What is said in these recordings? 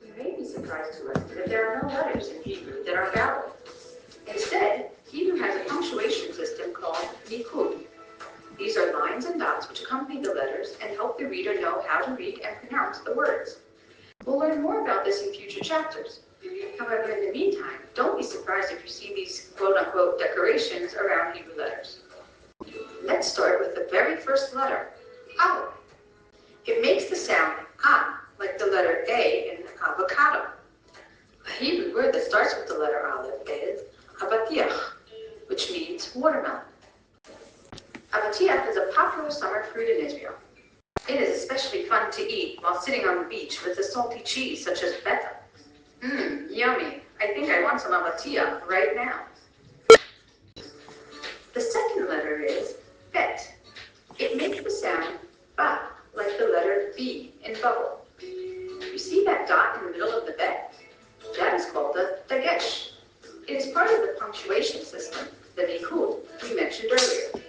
It may be surprised to us that there are no letters in Hebrew that are vowel. Instead, Hebrew has a punctuation system called nikud. These are lines and dots which accompany the letters and help the reader know how to read and pronounce the words. We'll learn more about this in future chapters. However, in the meantime, don't be surprised if you see these quote-unquote decorations around Hebrew letters. Let's start with the very first letter, Aleph. It makes the sound ah, like the letter A in avocado. A Hebrew word that starts with the letter Aleph is avatiach, which means watermelon. Avatiach is a popular summer fruit in Israel. It is especially fun to eat while sitting on the beach with a salty cheese such as feta. Yummy. I think I want some avatiach right now. The second letter is bet. It makes the sound ba, like the letter B in bubble. You see that dot in the middle of the bet? That is called a dagesh. It is part of the punctuation system, the nikud, we mentioned earlier.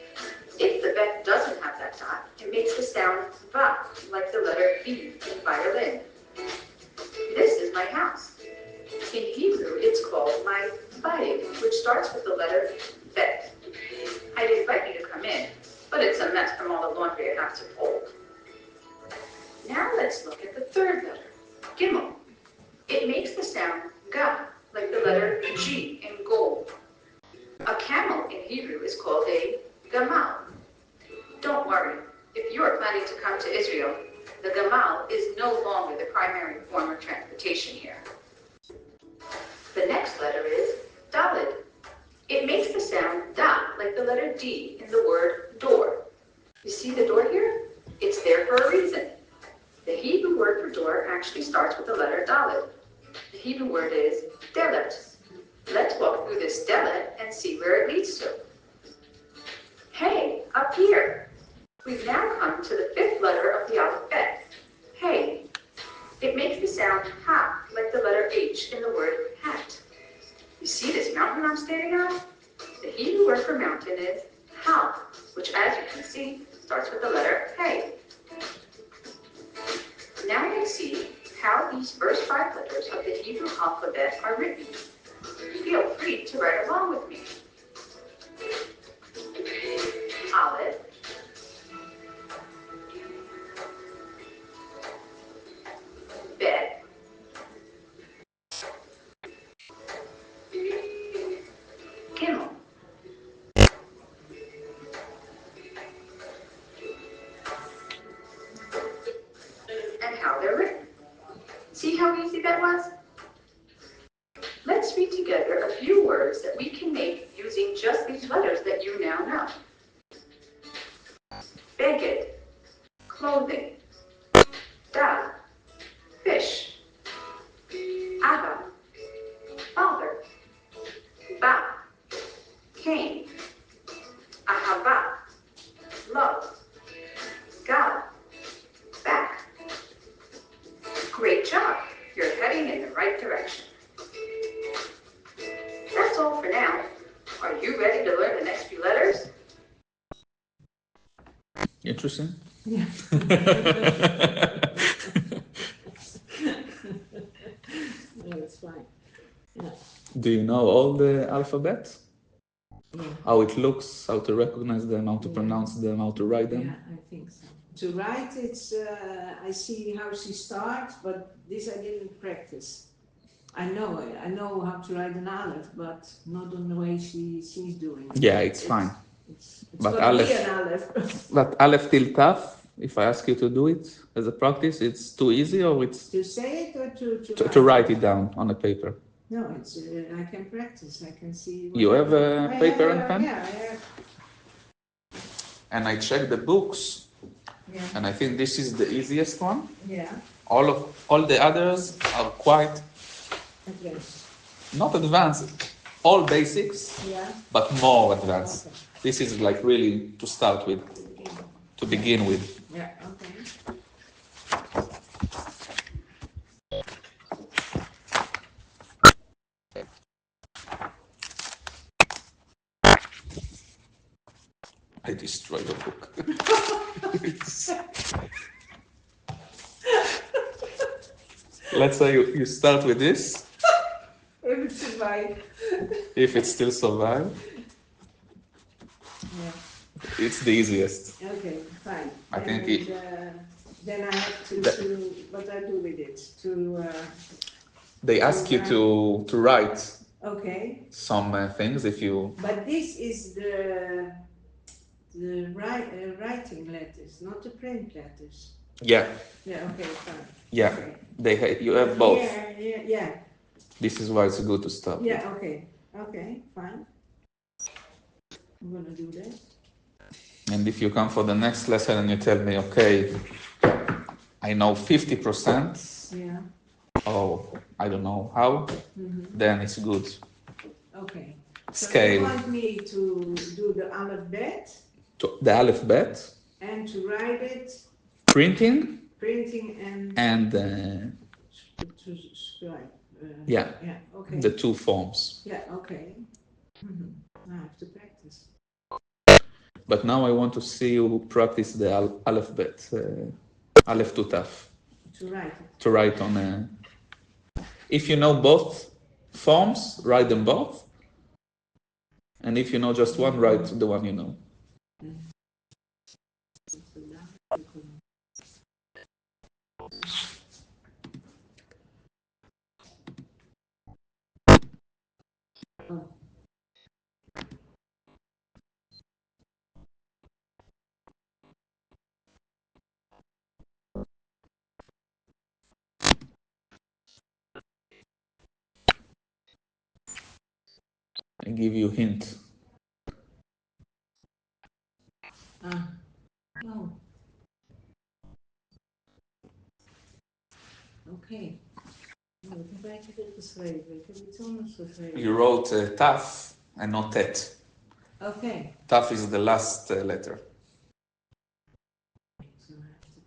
If the bet doesn't have that dot, it makes the sound va, like the letter B in violin. This is my house. In Hebrew, it's called my bayit, which starts with the letter bet. I'd invite you to come in, but it's a mess from all the laundry I have to fold. Now let's look at the third letter, gimel. It makes the sound ga, like the letter G in gold. A camel in Hebrew is called a gamal. Don't worry, if you are planning to come to Israel, the gamal is no longer the primary form of transportation here. The next letter is dalid. It makes the sound da, like the letter D in the word door. You see the door here? It's there for a reason. The Hebrew word for door actually starts with the letter dalid. The Hebrew word is delet. Let's walk through this delet and see where it leads to. Hey, up here. We've now come to the fifth letter of the alphabet, hey. It makes the sound ha, like the letter H in the word hat. You see this mountain I'm standing on? The Hebrew word for mountain is hal, which as you can see, starts with the letter hey. Now let's see how these first 5 letters of the Hebrew alphabet are written. Feel free to write along with me. Aleph, bet, gimel. And how they're written. See how easy that was? Let's read together a few words that we can make using just these letters that you now know. Beged, clothing. Da, fish. Abba, father. Ba, cane. Ahava, love. God, back. Great job. You're heading in the right direction. That's all for now. Are you ready to learn the next few letters? Interesting. Yeah. No, it's fine. Yeah. Do you know all the alphabet? Yeah. How it looks, how to recognize them, how to Yeah. pronounce them, how to write them? Yeah, I think so. To write, it's I see how she starts, but this I didn't practice. I know it. I know how to write an aleph, but not in the way she's doing it. Yeah, it's fine. It's But gonna be aleph, an aleph. but aleph till tough. If I ask you to do it as a practice, it's too easy, or it's To say it or to write it down on a paper. No, it's I can practice. I can see. You have a I paper have and pen? Yeah, I have. And I checked the books, Yeah. and I think this is the easiest one. Yeah. All the others are quite Advanced. not advanced, all basics, Yeah. but more advanced. Okay. This is like really to start with, to begin with. Yeah. Okay. I destroyed the book. let's say you start with this, If it survive. if it still survives, Yeah. it's the easiest. Okay, fine. I think And then I have to, what I do with it? They ask you to write Okay, some things if you, but this is the writing letters, not the print letters. yeah, Yeah, okay, fine. yeah, Okay. you have both. Yeah. This is why it's good to start. Yeah, okay, fine. I'm gonna do that. And if you come for the next lesson and you tell me, okay, I know 50%, Yeah. or I don't know how, then it's good. Okay. Scale. So you want me to do the alphabet The alphabet, and to write it, printing, and to scribe. Yeah. Yeah. Okay. the two forms. Yeah. Okay. I have to practice. But now I want to see you practice the alphabet, Aleph to Taf, To write it. to write on. If you know both forms, write them both. And if you know just one, write the one you know. Oh. I give you a hint. No. Oké. Nou, ik heb eigenlijk geschreven. Ik heb iets anders geschreven. You wrote Taf and not Tet. Oké. Taf is the last letter. So I have to...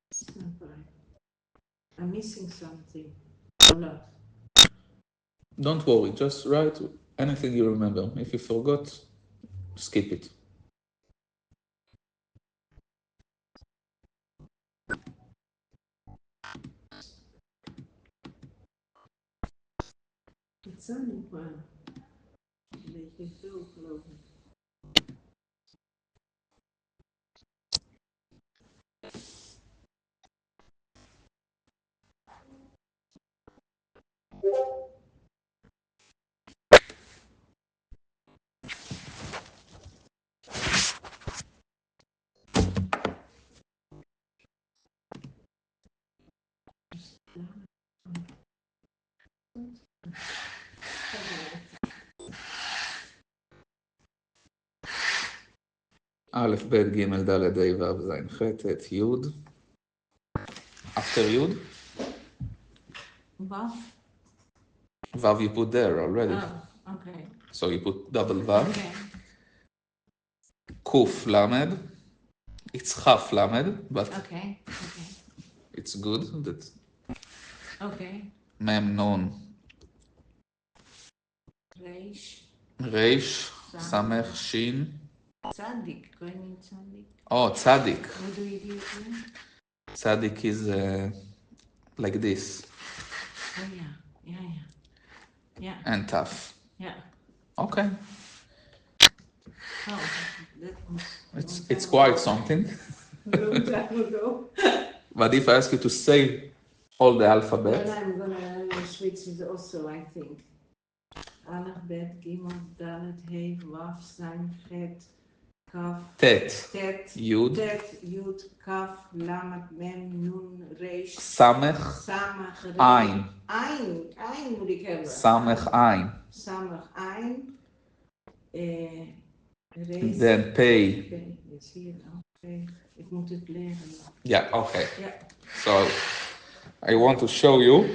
It's not right. I'm missing something. Or not? Don't worry, just write anything you remember. If you forgot, skip it. Het zal niet maar. Een beetje veel, geloof ik. Aleph, Bet, Gimel, Dalet, Hey, Vav, Zayin, Chet, Et, Yud. After Yud, Wat? Vav you put there already. Oh, okay. So you put double Vav. Okay. Kuf, Lamed. It's Chaf, Lamed, but Okay. it's good. That Okay. Mem, Nun, Reish. Reish, Samech, Shin. Tzadik. Ik weet niet tzadik. Oh, Tzadik. Hoe doe je die ook weer? Tzadik is like this. Oh ja. Ja. And Taf. Ja. Okay. Oh, that was It's quite something. a long time ago. But if I ask you to say all the alphabet, Then I'm gonna switch it also, I think. Aleph, Bet, Gimel, Dalet, Hey, Vav, Zayin, Chet, Kaf, Tet, Tet, Yud, Yud, Kaf, Lamed, Mem, Nun, Reish, Samech, Samach, Ain. Ein moet ik hebben. Samech Ein. Samech Ein. Rees. Then pay. Is hier nou. Ik moet het leren. Yeah, okay. Yeah. So I want to show you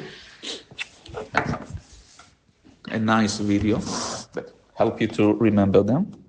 a nice video that help you to remember them.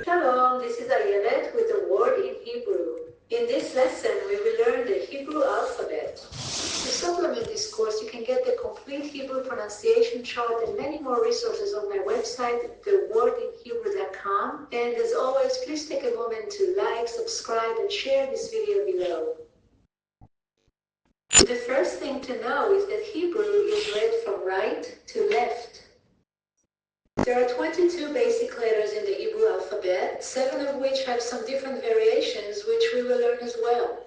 Shalom, this is Ayelet with a word in Hebrew. In this lesson, we will learn the Hebrew alphabet. To supplement this course, you can get the complete Hebrew pronunciation chart and many more resources on my website, thewordinhebrew.com. And as always, please take a moment to like, subscribe, and share this video below. The first thing to know is that Hebrew is read from right to left. There are 22 basic letters in the Hebrew alphabet, 7 of which have some different variations, which we will learn as well.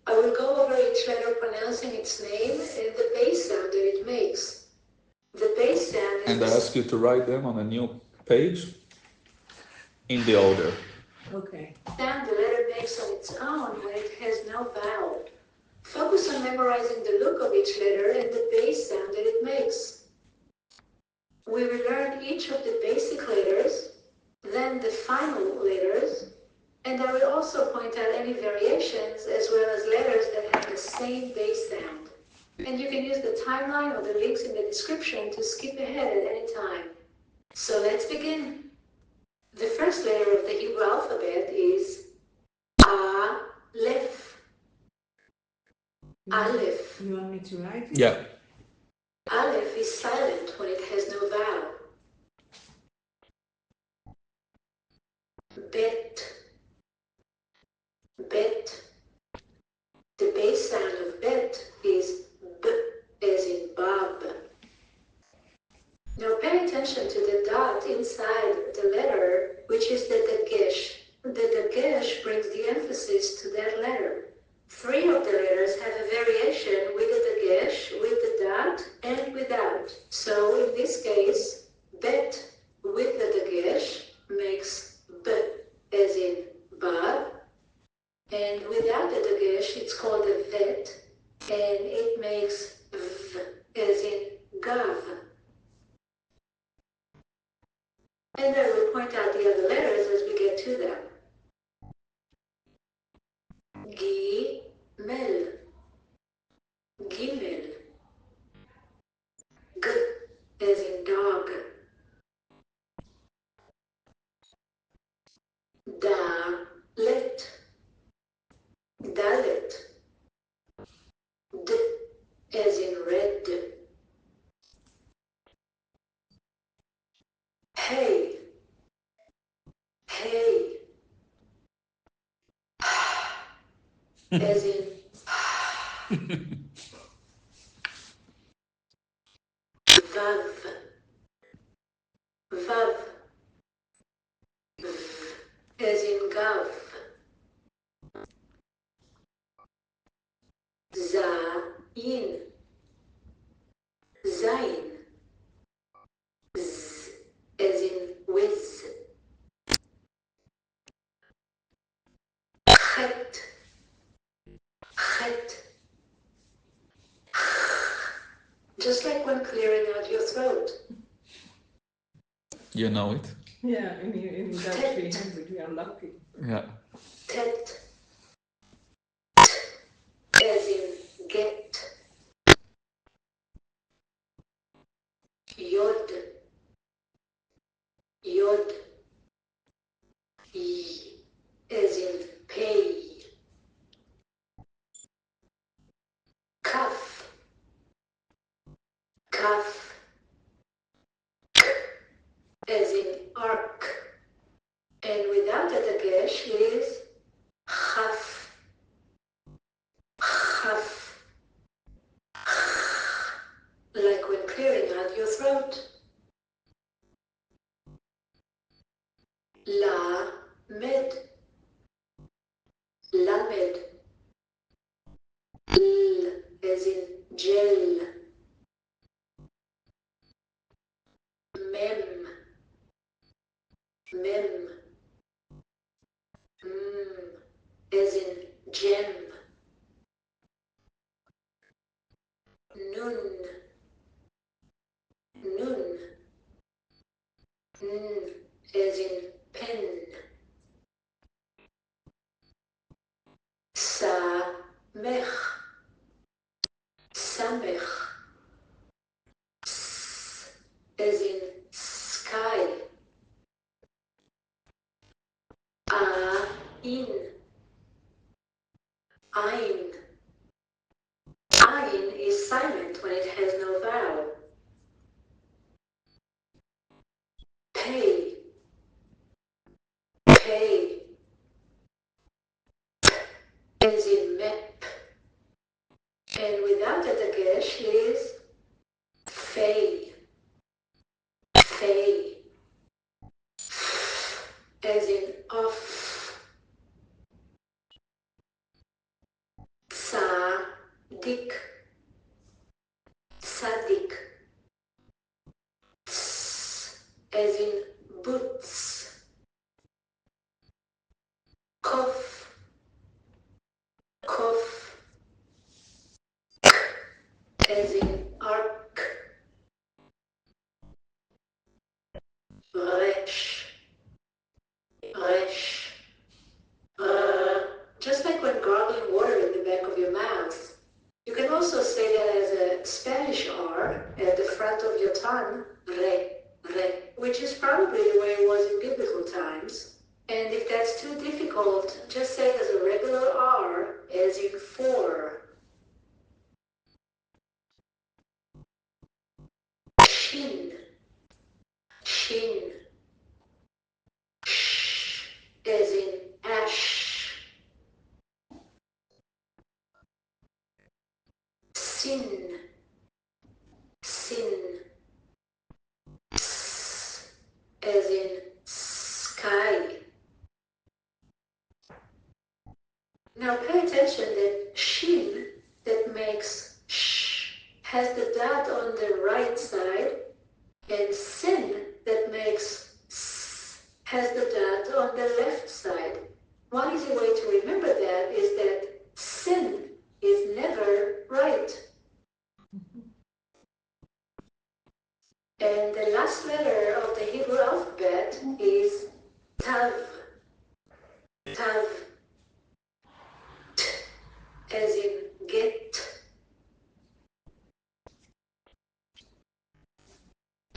I will go over each letter pronouncing its name and the base sound that it makes. The base sound is And I ask you to write them on a new page in the order. Okay. the sound the letter makes on its own when it has no vowel. Focus on memorizing the look of each letter and the base sound that it makes. We will learn each of the basic letters, then the final letters, and I will also point out any variations as well as letters that have the same base sound. And you can use the timeline or the links in the description to skip ahead at any time. So let's begin. The first letter of the Hebrew alphabet is Aleph. Aleph. You want me to write it? Yeah. Aleph is silent when it has no vowel. Bet. Bet. The base sound of bet is B, as in Bob. Now pay attention to the dot inside the letter, which is the dagesh. The dagesh brings the emphasis to that letter. 3 of the letters have a variation with the dagesh, with the dot, and without. So in this case, bet with the dagesh makes B, as in Bob. And without the dagesh, it's called a vet, and it makes V, as in Gav. And I will point out the other letters as we get to them. Gimel. Gimel. G, as in dog. Dalet. Dalet. D, as in red. Hey. Hey. As in Vav. Vav. V, as in Gav. Zayin. Zayin. Z, as in whiz. Chet. Chet. Just like when clearing out your throat. You know it. Yeah, in Dutch we have it, we are lucky. Yeah. Tet. As in get. Yod. Yod. Y, as in pay. Kaf. Kaf. K, as in ark. And without the dagesh it is chaf. Chaf. Like when clearing out your throat. Lamed. Lamed. L, as in gel. Mem. As in gem. Nun. Nun. As in pen. Samech. Samech. As in sky. Ain. Ein. Ein is silent when it has no vowel. Pay. Pay. As in map. And without a dagesh is fay. Fay. As in off. Sadik. Sadik. As in boots. Kof. Kof. As in ark. Resh. Resh. Just like when gargling water in the back of your mouth. You can also say that as a Spanish R at the front of your tongue, re, which is probably the way it was in biblical times. And if that's too difficult, just say it as a regular R, as in for. Shin, shin. Sh, as in ash. Sin, sin. S, as in sky. Now pay attention that shin that makes sh has the dot on the right side, and sin that makes s has the dot on the left side. One easy way to remember that is that sin is never right. And the last letter of the Hebrew alphabet is tav. Tav. T, as in get.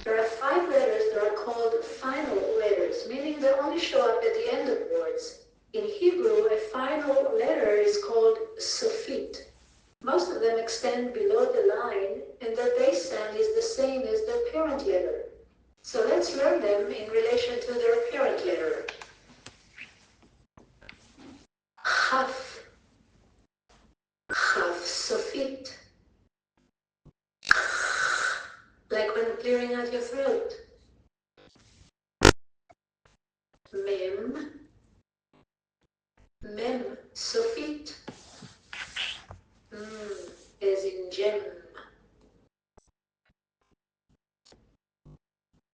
There are 5 letters that are called final letters, meaning they only show up at the end of words. In Hebrew, a final letter is called sofit. Most of them extend below the line, and their base sound is the same as their parent letter. So let's learn them in relation to their parent letter. Chaf. Chaf sofit. Like when clearing out your throat. Mem. Mem sofit. As in gem.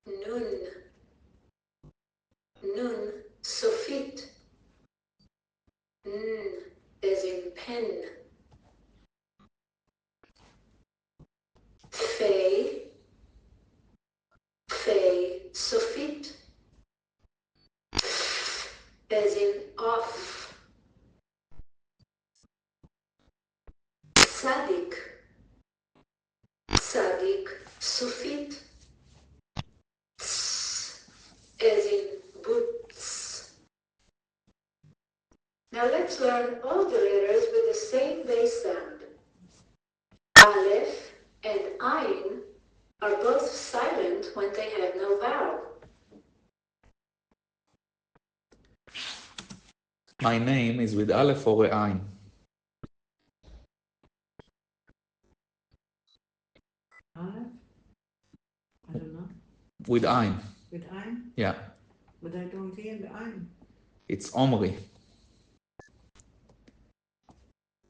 Nun. Nun sofit. As in pen. Fay. Fay sofit. As in off. Sadik. Sadik sofit. As in boots. Now let's learn all the letters with the same base sound. Aleph and Ayin are both silent when they have no vowel. My name is with Aleph or Ain. Aleph? I don't know. With Ain. With Ein? Yeah. But I don't hear the Ein. It's Omri.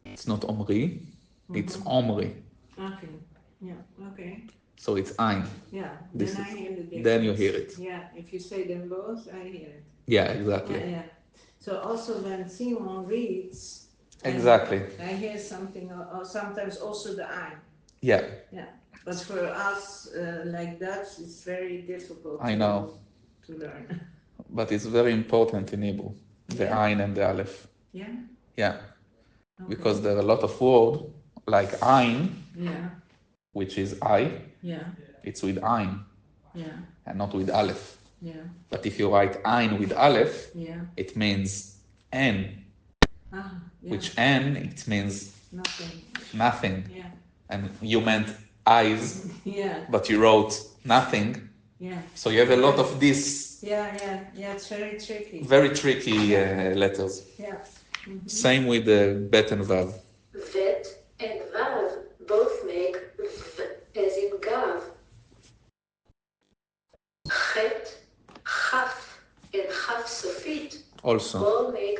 It's not Omri. It's Omri. Okay. Yeah, okay. So it's ein. Yeah, This then I is- hear the difference. then you hear it. Yeah, if you say them both, I hear it. Yeah, exactly. Yeah, yeah. So also when Simon reads, and Exactly. I hear something, or sometimes also the I. Yeah, Yeah, but for us, like Dutch, it's very difficult I know. to learn. But it's very important in Hebrew, the Yeah. ein and the aleph. Yeah. Yeah, Okay. because there are a lot of words like ein, Yeah. which is I, Yeah. it's with ein Yeah. and not with aleph. Yeah. But if you write ein with aleph, Yeah. it means n, Ah. Yeah. which n, it means Nothing. nothing. Yeah. And you meant eyes, Yeah. but you wrote nothing. Yeah. So you have a lot of these Yeah. Yeah. Yeah. It's very tricky. very tricky letters. Yeah. Mm-hmm. Same with the bet and vav. Vet and Vav both make V as in Gav. Chet, Chaf, and Chaf Sofit Also, all make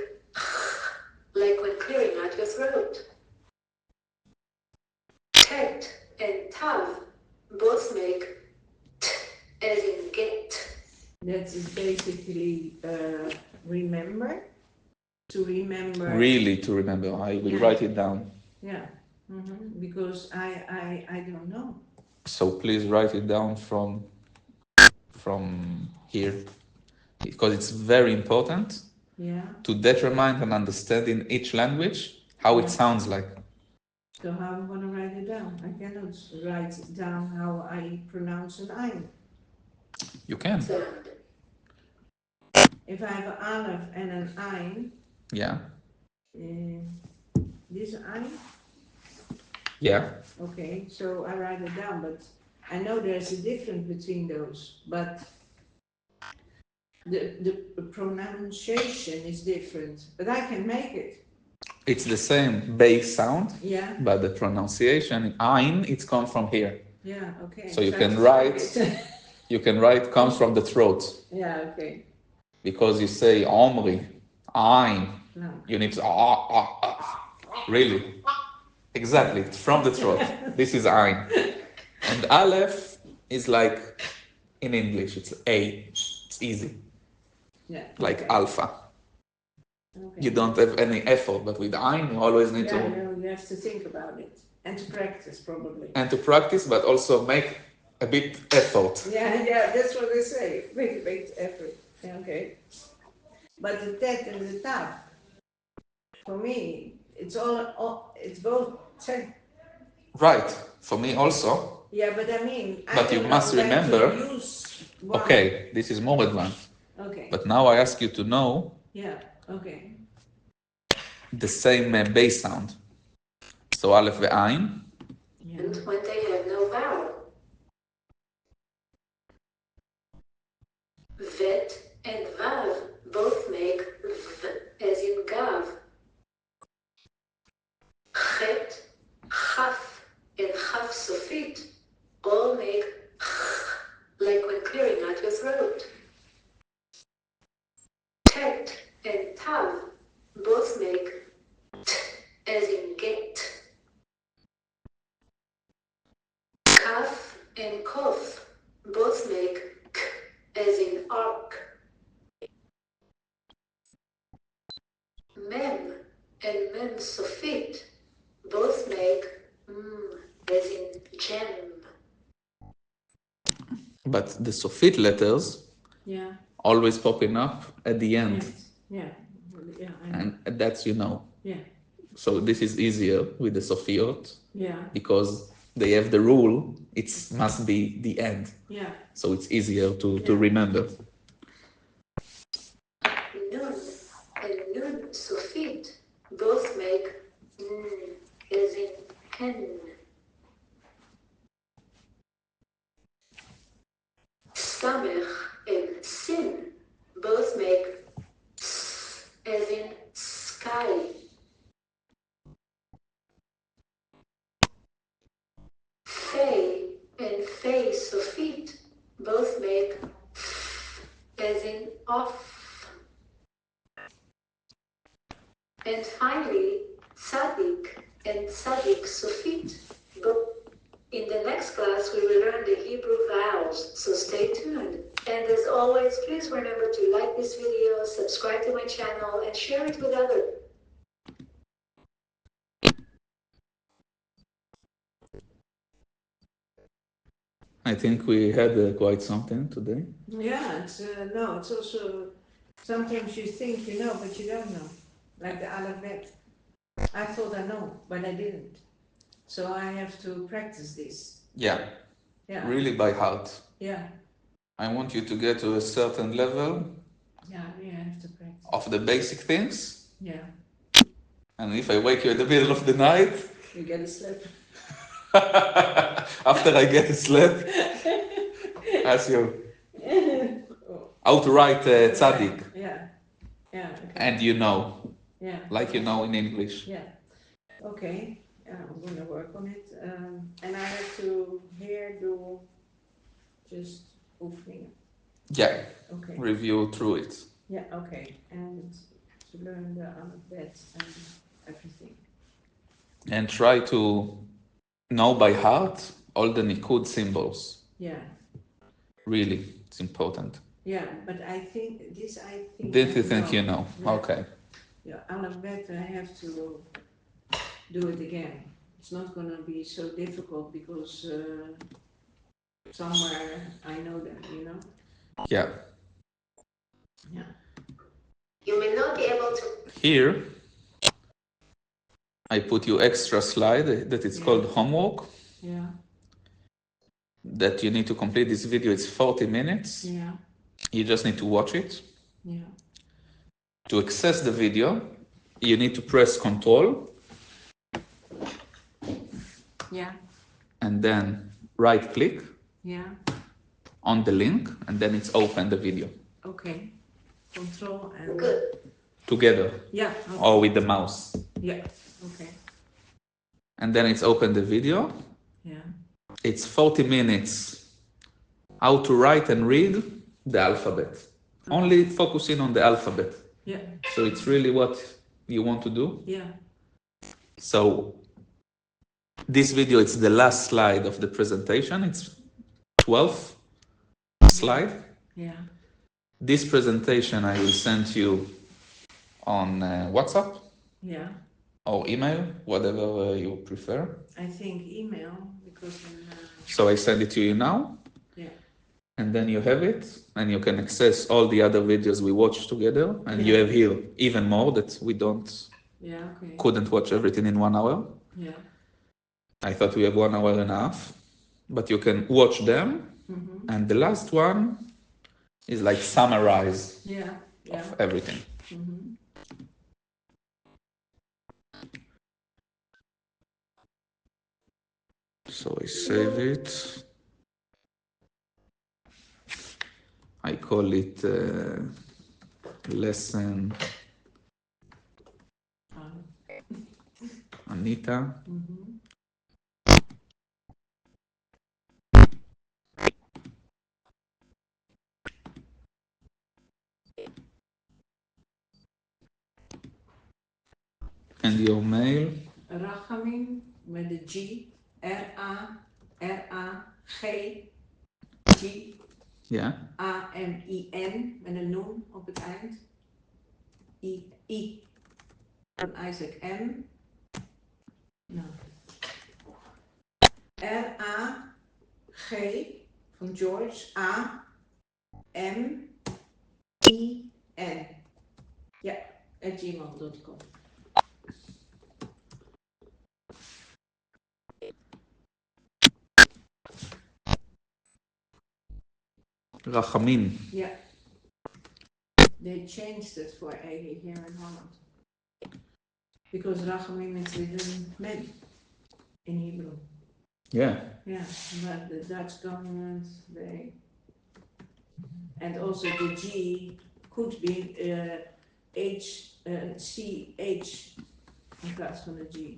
like when clearing out your throat. Tet and Tav both make T as in get. That is basically remember. To remember. really to remember, I will Yeah. write it down. Yeah. Mm-hmm. Because I don't know. So please write it down from here, because it's very important Yeah. to determine and understand in each language how it Yeah. sounds like. So how am I going to write it down? I cannot write down how I pronounce an I. You can. Sound. If I have an aleph and an ein, Yeah. this ein, Yeah. okay, so I write it down, but I know there's a difference between those, but the pronunciation is different, but I can make it. It's the same base sound, Yeah, but the pronunciation ein, it's come from here. yeah, okay. So you Try can to write- find it. You can write comes from the throat, Yeah, okay. because you say Omri, ein. No. You need to really. Exactly, it's from the throat. This is ein. And aleph is like in English, it's A. It's easy, Yeah. like okay. alpha. Okay. You don't have any effort, but with ein, you always need Yeah, to you have to think about it and to practice probably. and to practice, but also make a bit effort. Yeah, yeah, that's what they say. Big effort. Yeah, okay. But the tet and the taf, for me, it's it's both tet. Right. For me also. Yeah, but I mean, I But you don't must know when to remember- use one. Okay, this is more advanced. Okay. But now I ask you to know Yeah. Okay. the same base sound. So aleph ve'ain. Yeah. And when they have no vowel. Vet and Vav both make V as in Gav. Chet, Chaf, and Chaf Sofit all make like when clearing out your throat. Tet and Tav both make T as in get. Kaf and Kof both make K as in ark. Mem and Mem Sofit both make as in gem. But the Sofit letters Yeah. always popping up at the end. Yes. Yeah. Yeah. I know. And that's, you know. Yeah. So this is easier with the Sofiot Yeah. because they have the rule, it must be the end. Yeah. So it's easier to Yeah. remember. Nun and Nun Sofit both make as in pen. Samech and Sin both make as in sky. Fey and Fey Sofit both make as in off. And finally, Tzadik and Tzadik Sofit In the next class, we will learn the Hebrew vowels, so stay tuned. And as always, please remember to like this video, subscribe to my channel, and share it with others. I think we had quite something today. Yeah, it's no, it's also sometimes you think you know, but you don't know. Like the alphabet. I thought I know, but I didn't. So I have to practice this. Yeah, Yeah. really by heart. Yeah. I want you to get to a certain level Yeah, we have to practice. of the basic things. Yeah. And if I wake you in the middle of the night, You get a slap. after I get a slap, ask you how to write tzaddik, Yeah. Yeah. Okay. and you know, Yeah. like you know in English. Yeah. Okay. Yeah, I'm gonna work on it. And I have to here do just oefeningen. Yeah, Okay. review through it. Yeah. Okay. And to learn the alphabet and everything. And try to know by heart all the Nikud symbols. Yeah. Really, it's important. Yeah, but I think this. Didn't you think you know? Yeah. Okay. Yeah, alphabet. I have to do it again. It's not gonna be so difficult because somewhere I know them. You know. Yeah. Yeah. You may not be able to. Here, I put you extra slide that it's called homework. Yeah. That you need to complete this video. It's 40 minutes. Yeah. You just need to watch it. Yeah. To access the video, you need to press Control Yeah. and then right click Yeah. on the link, and then it's open the video Okay. Control and. Good. together Yeah. Okay. or with the mouse. Yeah. Okay. And then it's open the video. Yeah. It's 40 minutes how to write and read the alphabet. Only focusing on the alphabet. Yeah. So it's really what you want to do. Yeah. So this video, it's the last slide of the presentation. It's 12th slide. Yeah. This presentation I will send you on WhatsApp Yeah. or email, whatever you prefer. I think email because then. So I send it to you now. Yeah. And then you have it, and you can access all the other videos we watched together. And you Yeah. have here even more that we Yeah. Okay. couldn't watch everything in 1 hour. Yeah. I thought we have 1 hour and a half, but you can watch them. Mm-hmm. And the last one is like summarize Yeah. Yeah. of everything. Mm-hmm. So I save it. I call it lesson Anita. Mm-hmm. And your mail. Rachamim met de G. R-A-G. Yeah. A-M-I-N met een noem op het eind. I. Van Isaac M. Nou. R-A-G van George. A-M-I-N. Ja, @gmail.com. Rachamim. Yeah. They changed it for Eli here in Holland. Because Rachamim is written men in Hebrew. Yeah. Yeah, but the Dutch government, they. And also the G could be CH in plaats van de G.